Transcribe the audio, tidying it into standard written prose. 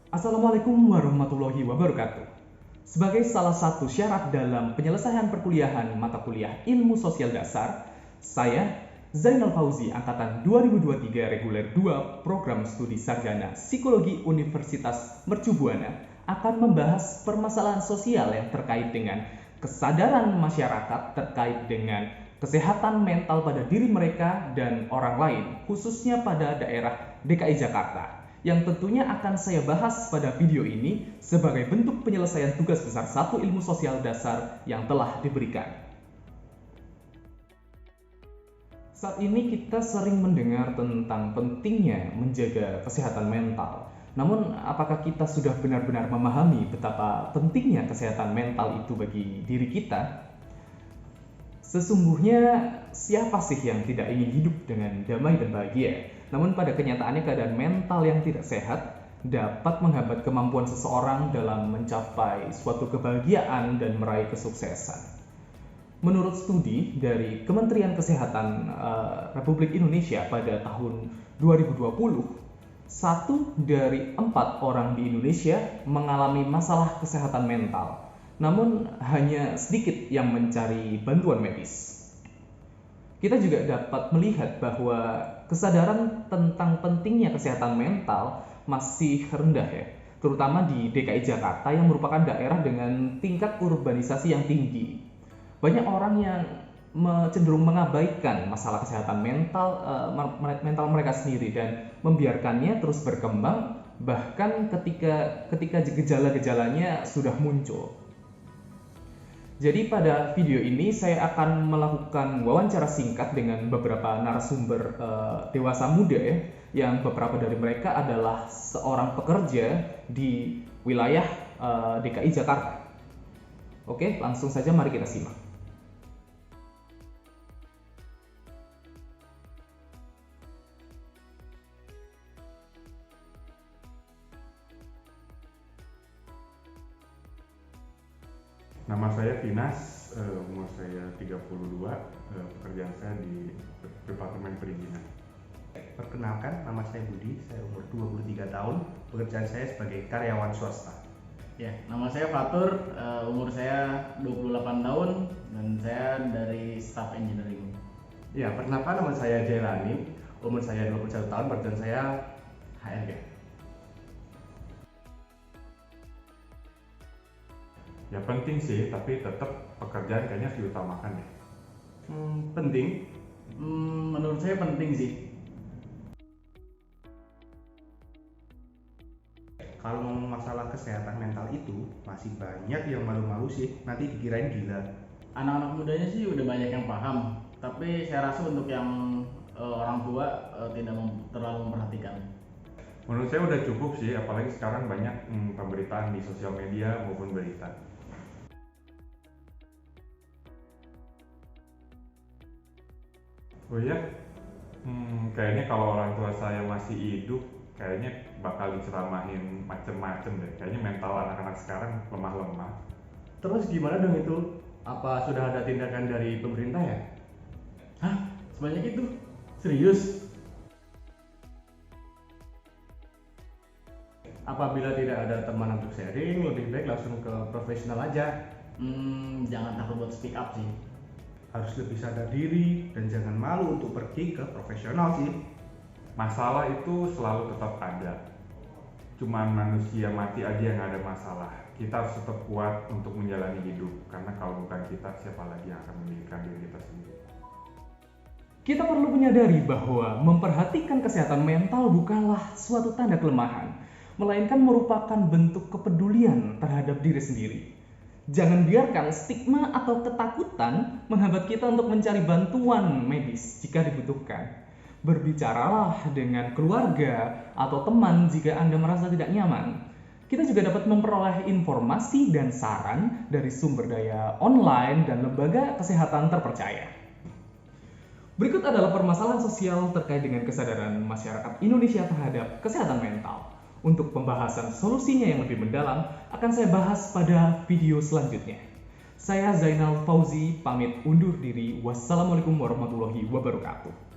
Assalamualaikum warahmatullahi wabarakatuh. Sebagai salah satu syarat dalam penyelesaian perkuliahan mata kuliah Ilmu Sosial Dasar, saya, Zainal Fauzi, Angkatan 2023 Reguler 2 Program Studi Sarjana Psikologi Universitas Mercu Buana, akan membahas permasalahan sosial yang terkait dengan kesadaran masyarakat terkait dengan kesehatan mental pada diri mereka dan orang lain, khususnya pada daerah DKI Jakarta, yang tentunya akan saya bahas pada video ini sebagai bentuk penyelesaian tugas besar 1 ilmu sosial dasar yang telah diberikan. Saat ini kita sering mendengar tentang pentingnya menjaga kesehatan mental. Namun, apakah kita sudah benar-benar memahami betapa pentingnya kesehatan mental itu bagi diri kita? Sesungguhnya, siapa sih yang tidak ingin hidup dengan damai dan bahagia? Namun pada kenyataannya keadaan mental yang tidak sehat dapat menghambat kemampuan seseorang dalam mencapai suatu kebahagiaan dan meraih kesuksesan. Menurut studi dari Kementerian Kesehatan Republik Indonesia pada tahun 2020, 1 dari 4 orang di Indonesia mengalami masalah kesehatan mental, namun hanya sedikit yang mencari bantuan medis. Kita juga dapat melihat bahwa kesadaran tentang pentingnya kesehatan mental masih rendah ya, terutama di DKI Jakarta yang merupakan daerah dengan tingkat urbanisasi yang tinggi. Banyak orang yang cenderung mengabaikan masalah kesehatan mental mereka sendiri dan membiarkannya terus berkembang bahkan ketika gejala-gejalanya sudah muncul. Jadi pada video ini saya akan melakukan wawancara singkat dengan beberapa narasumber dewasa muda ya, yang beberapa dari mereka adalah seorang pekerja di wilayah DKI Jakarta. Oke, langsung saja mari kita simak. Nama saya Tinas, umur saya 32, pekerjaan saya di Departemen Perizinan. Perkenalkan, nama saya Budi, saya umur 23 tahun, pekerjaan saya sebagai karyawan swasta. Ya, nama saya Fatur, umur saya 28 tahun dan saya dari staff engineering. Ya, perkenalkan, nama saya Jailani, umur saya 21 tahun, pekerjaan saya HRD. Ya penting sih, tapi tetap pekerjaan kayaknya harus diutamakan ya. Penting? Menurut saya penting sih. Kalau masalah kesehatan mental itu masih banyak yang malu-malu sih, nanti dikirain gila. Anak-anak mudanya sih udah banyak yang paham, tapi saya rasa untuk yang orang tua tidak terlalu memperhatikan. Menurut saya udah cukup sih, apalagi sekarang banyak pemberitaan di sosial media maupun berita. Oh iya, kayaknya kalau orang tua saya masih hidup, kayaknya bakal diceramahin macem-macem deh. Kayaknya mental anak-anak sekarang lemah-lemah. Terus gimana dong itu? Apa sudah ada tindakan dari pemerintah ya? Hah? Sebanyak itu? Serius? Apabila tidak ada teman untuk sharing, lebih baik langsung ke profesional aja. Jangan takut buat speak up sih. Harus lebih sadar diri dan jangan malu untuk pergi ke profesional sih. Masalah itu selalu tetap ada. Cuman manusia mati aja yang ada masalah. Kita harus tetap kuat untuk menjalani hidup, karena kalau bukan kita, siapa lagi yang akan mendirikan diri kita sendiri. Kita perlu menyadari bahwa memperhatikan kesehatan mental bukanlah suatu tanda kelemahan, melainkan merupakan bentuk kepedulian terhadap diri sendiri. Jangan biarkan stigma atau ketakutan menghambat kita untuk mencari bantuan medis jika dibutuhkan. Berbicaralah dengan keluarga atau teman jika Anda merasa tidak nyaman. Kita juga dapat memperoleh informasi dan saran dari sumber daya online dan lembaga kesehatan terpercaya. Berikut adalah permasalahan sosial terkait dengan kesadaran masyarakat Indonesia terhadap kesehatan mental. Untuk pembahasan solusinya yang lebih mendalam akan saya bahas pada video selanjutnya. Saya Zainal Fauzi pamit undur diri. Wassalamualaikum warahmatullahi wabarakatuh.